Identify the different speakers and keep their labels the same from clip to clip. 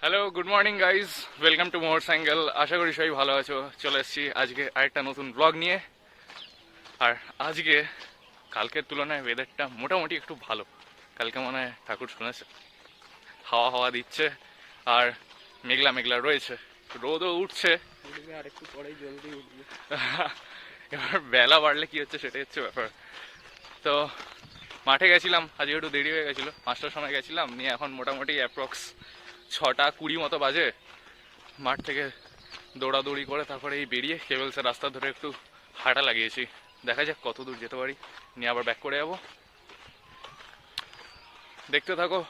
Speaker 1: Hello, good morning guys. Welcome to motorcycle. আশা করি সবাই ভালো আছো। চলে এসেছি আজকে আরেকটা নতুন ব্লগ নিয়ে। আর আজকে কালকের তুলনায় ওয়েদারটা মোটামুটি একটু ভালো। কালকে মনে হয় ঠাকুর শুনেছে, হাওয়া হাওয়া দিচ্ছে আর মেঘলা মেঘলা রয়েছে, রোদও উঠছে।
Speaker 2: উঠবে আর একটু পরেই জলদি উঠবে।
Speaker 1: এবার বেলা বাড়লে কি হচ্ছে সেটাই হচ্ছে ব্যাপার। তো মাঠে গেছিলাম, আজকে একটু দেরি হয়ে গেছিলো, 5টার সময় গেছিলাম, নিয়ে এখন মোটামুটি অ্যাপ্রক্স 6টা 20 মতো বাজে। মাঠ থেকে দৌড়াদৌড়ি করে তারপরে এই বেরিয়ে কেবলসের রাস্তা ধরে একটু হাঁটা লাগিয়েছি। দেখা যাক কত দূর যেতে পারি, নিয়ে আবার ব্যাক করে যাবো। দেখতে থাকো।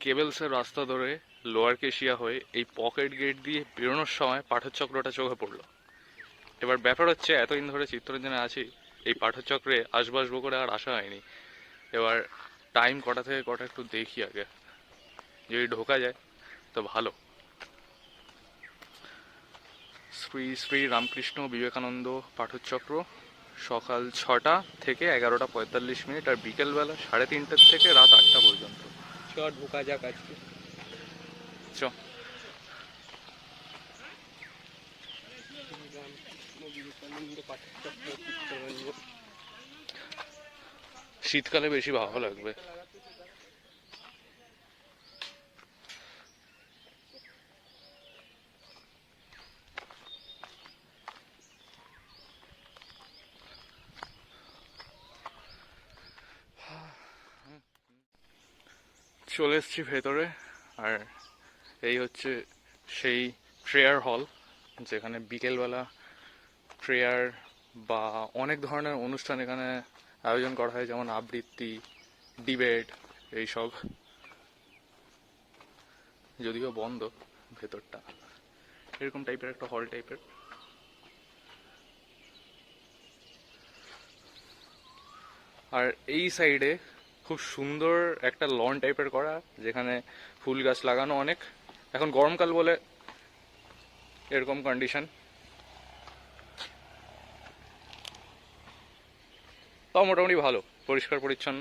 Speaker 1: কেবলসের রাস্তা ধরে লোয়ার কেশিয়া হয়ে এই পকেট গেট দিয়ে বেরোনোর সময় পাঠচক্রটা চোখে পড়লো। এবার ব্যাপার হচ্ছে, এতদিন ধরে চিত্তরঞ্জনে আছি, এই পাঠচক্রে আসবো আসবো করে আর আসা হয়নি। এবার টাইম কটা থেকে কটা একটু দেখি আগে, যদি ঢোকা যায় তো ভালো। শ্রী শ্রী রামকৃষ্ণ বিবেকানন্দ পাঠচক্র, সকাল 6টা থেকে 11টা 45 মিনিট, আর বিকেলবেলা 3:30 থেকে রাত 8টা পর্যন্ত।
Speaker 2: চ ঢোকা যাক আজকে।
Speaker 1: চ।
Speaker 2: রামকৃষ্ণ বিবেকানন্দ পাঠচক্র চিত্তরঞ্জন।
Speaker 1: শীতকালে বেশি ভালো লাগবে। চলে এসছি ভেতরে। আর এই হচ্ছে সেই প্রেয়ার হল, যেখানে বিকেলবেলা প্রেয়ার বা অনেক ধরনের অনুষ্ঠান এখানে আয়োজন করা হয়, যেমন আবৃত্তি, ডিবেট, এইসব। যদিও বন্ধ ভেতরটা, এরকম টাইপের একটা হল টাইপের। আর এই সাইডে খুব সুন্দর একটা লন টাইপের করা, যেখানে ফুল গাছ লাগানো অনেক। এখন গরমকাল বলে এরকম কন্ডিশন, তাও মোটামুটি ভালো, পরিষ্কার পরিচ্ছন্ন,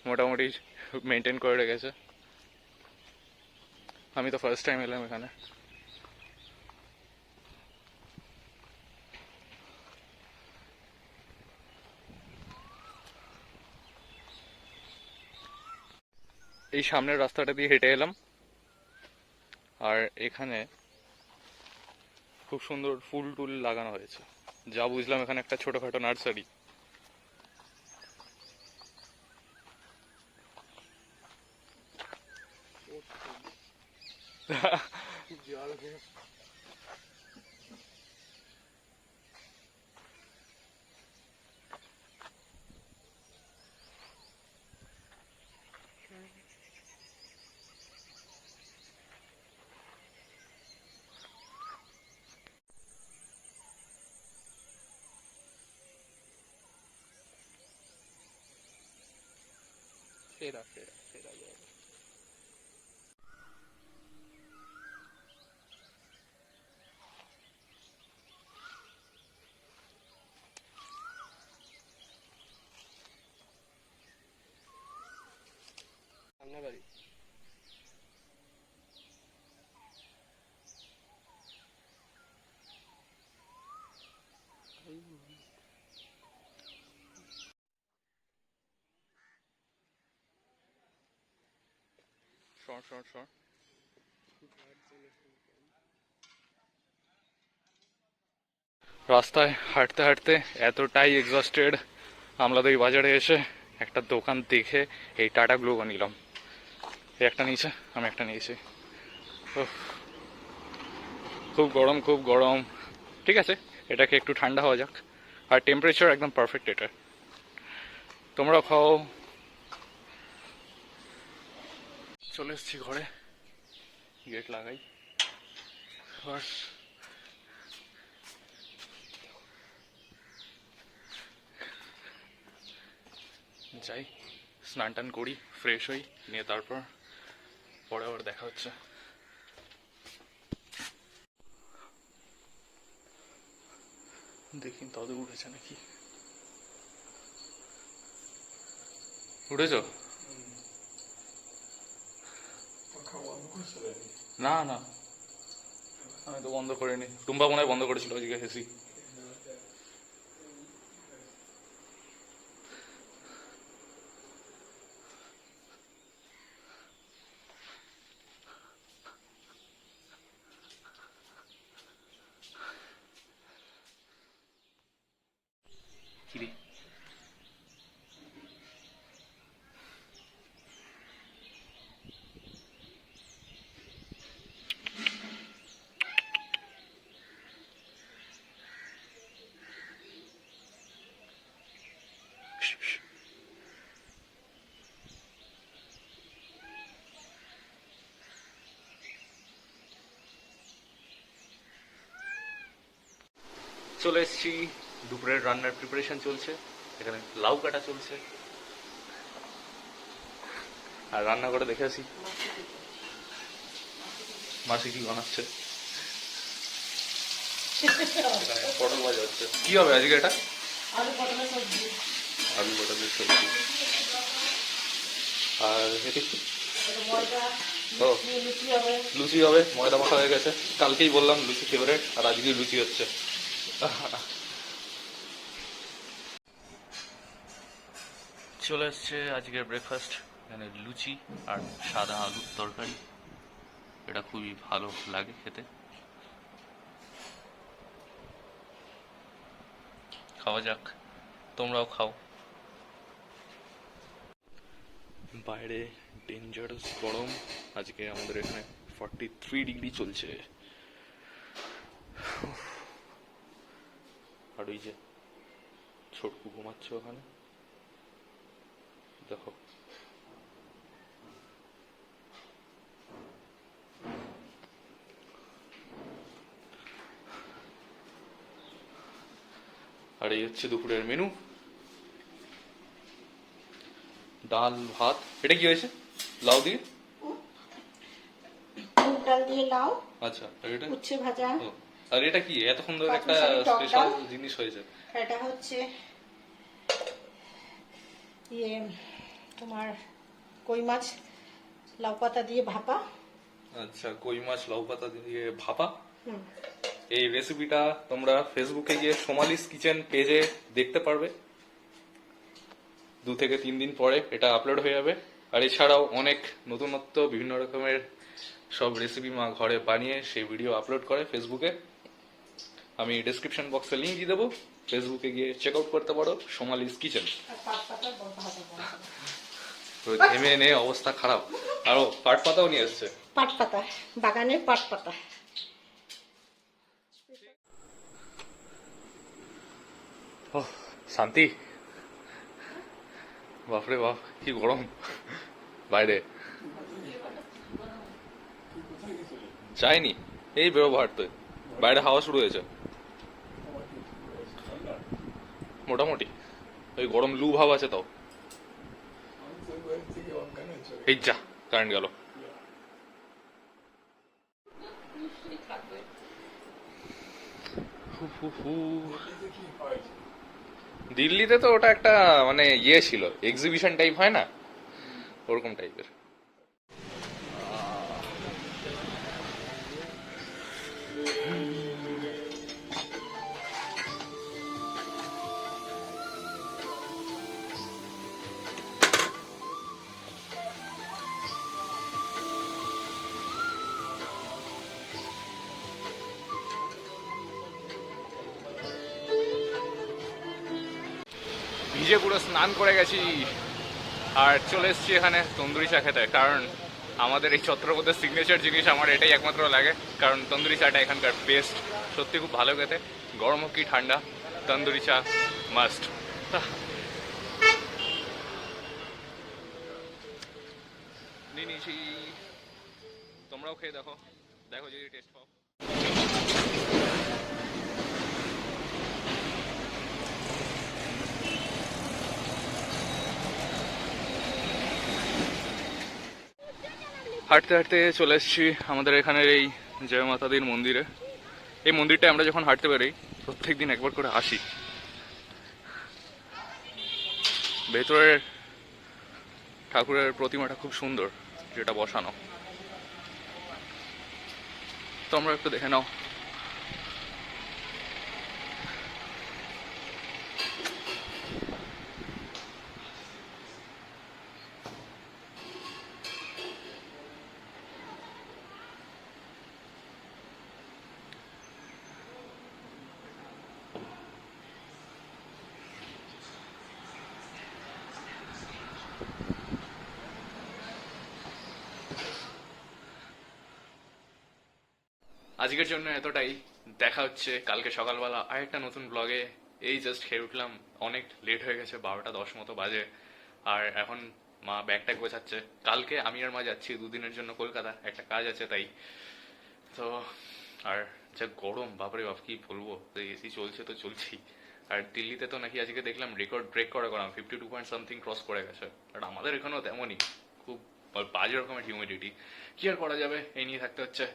Speaker 1: মোটামুটি মেনটেন করে রেখেছে। আমি তো ফার্স্ট টাইম এলাম এখানে। এই সামনের রাস্তাটা দিয়ে হেঁটে এলাম, আর এখানে খুব সুন্দর ফুল টুল লাগানো হয়েছে। যা বুঝলাম এখানে একটা ছোটখাটো নার্সারি।
Speaker 2: জল সেরা সেরা সেরা জায়গা। সামনে বাড়ি।
Speaker 1: সর সর সর। রাস্তায় হাঁটতে হাঁটতে এতটাই এক্সস্টেড, আমলাদই বাজারে এসে একটা দোকান দেখে এই টাটা গ্লুকো নিলাম। এই একটা নিয়েছে, আমি একটা নিয়েছি। উফ, খুব গরম খুব গরম। ঠিক আছে, এটাকে একটু ঠান্ডা হওয়া যাক। আর টেম্পারেচার একদম পারফেক্ট এটা। তোমরা খাও। চলে এসেছি ঘরে, গেট লাগাই। আর যাই, স্নান টান করি, ফ্রেশ হই, নিয়ে তারপর পরে আবার দেখা হচ্ছে। দেখি তবে উঠেছে নাকি। উঠেছ? না না, আমি তো বন্ধ করিনি। টুম্পা মনে হয় বন্ধ করেছিল, ওইদিকে হেসি। কিরে চলে এসেছি, দুপুরের রান্নার প্রিপারেশন চলছে, এখানে লাউ কাটা চলছে, আর রান্না করে দেখে আসি মাসি কি বানাচ্ছে। পটল ভাজা হচ্ছে। কি হবে আজকে এটা? আলু পটলের সবজি। আর এটি ও লুচি হবে, ময়দা মাখা হয়ে গেছে। কালকেই বললাম লুচি ফেভারিট, আর আজকেই লুচি হচ্ছে। চলে এসছে আজকের ব্রেকফাস্ট, এখানে লুচি আর সাদা আলুর তরকারি। এটা খুবই ভালো লাগে খেতে। খাওয়া যাক, তোমরাও খাও। বাইরে ডেঞ্জারাস গরম, আজকে আমাদের এখানে 43 ডিগ্রি চলছে। আর ওই যে ছোটকু ঘুমাচ্ছে ওখানে, দেখো। আর এই হচ্ছে দুপুরের মেনু, ডাল ভাত। এটা কি হয়েছে? লাউ দিয়ে,
Speaker 3: মুগ ডাল দিয়ে লাউ,
Speaker 1: আচ্ছা। আর এটা
Speaker 3: উচ্ছে ভাজা।
Speaker 1: ও, আর এটা কি এত সুন্দর একটা
Speaker 3: পাঁচমিশালি টক
Speaker 1: স্পেশাল
Speaker 3: ডাল।
Speaker 1: জিনিস হয়েছে?
Speaker 3: এটা হচ্ছে ইয়ে তোমার কই মাছ লাউ পাতা দিয়ে ভাপা।
Speaker 1: আচ্ছা, কই মাছ লাউ পাতা দিয়ে ভাপা।
Speaker 3: হুম।
Speaker 1: এই রেসিপিটা তোমরা ফেসবুকে গিয়ে সোমালিস কিচেন পেজে দেখতে পারবে। 2 থেকে 3 দিন পরে এটা আপলোড হয়ে যাবে। আর এছাড়াও অনেক নতুনত্ব বিভিন্ন রকমের সব রেসিপি মা ঘরে বানিয়ে সেই ভিডিও আপলোড করে ফেসবুকে। আমি ডেসক্রিপশন বক্সে লিঙ্ক দিয়ে দেবো, ফেসবুকে গিয়ে চেক আউট করতে পারো সোমালিস কিচেন।
Speaker 3: আর পাট পাতা ভাজা বানাবো।
Speaker 1: তো ঘেমে নে অবস্থা খারাপ, আরো পাট পাতাও নিয়ে এসছে।
Speaker 3: পাট পাতা, বাগানের পাট পাতা।
Speaker 1: শান্তি। বাপরে বাপ, কি গরম বাইরে। যায়নি, এই বেরোবো হাঁটতে, বাইরে হাওয়া শুরু হয়েছে মোটামুটি। ওই গরম লু ভাব আছে তাও। এই যা, কারেন্ট গেল। দিল্লিতে তো ওটা একটা মানে ইয়ে ছিল, এক্সিবিশন টাইপ হয় না, ওরকম টাইপের। ভিজে পুরো স্নান করে গেছি, আর চলে এসেছি এখানে তন্দুরি চা খেতে। কারণ আমাদের এই ছত্রপদের সিগনেচার জিনিস আমার এটাই একমাত্র লাগে, কারণ তন্দুরি চাটা এখানকার বেস্ট, সত্যি খুব ভালো খেতে। গরম হোক কি ঠান্ডা, তন্দুরি চা মাস্ট। নিয়ে নিয়েছি, তোমরাও খেয়ে দেখো, দেখো যদি টেস্ট পাও। হাঁটতে হাঁটতে চলে এসেছি আমাদের এখানের এই জয় মাতাদির মন্দিরে। এই মন্দিরটা আমরা যখন হাঁটতে বেরোই প্রত্যেকদিন একবার করে আসি। ভেতরের ঠাকুরের প্রতিমাটা খুব সুন্দর, যেটা বসানো, তোমরা একটু দেখে নাও। আজকের জন্য এতটাই। দেখা হচ্ছে কালকে সকালবেলা আরেকটা নতুন ব্লগে। এই জাস্ট খেয়ে উঠলাম, অনেক লেট হয়ে গেছে, 12টা 10 মতো বাজে। আর এখন মা ব্যাগটা গোছাচ্ছে। কালকে আমি আর মা যাচ্ছি দুদিনের জন্য কলকাতা, একটা কাজ আছে তাই। তো আর যা গরম, বাপরে বাপ কি বলবো, এসি চলছে তো চলছেই। আর দিল্লিতে তো নাকি আজকে দেখলাম রেকর্ড ব্রেক করে করাম, 52 পয়েন্ট সামথিং ক্রস করে গেছে। আর আমাদের এখানেও তেমনই, খুব বাজে রকমের হিউমিডিটি। কি আর করা যাবে, এই নিয়ে থাকতে হচ্ছে।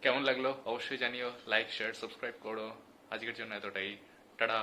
Speaker 1: কেমন লাগলো অবশ্যই জানিও, লাইক শেয়ার সাবস্ক্রাইব করো। আজকের জন্য এতটাই, টাটা।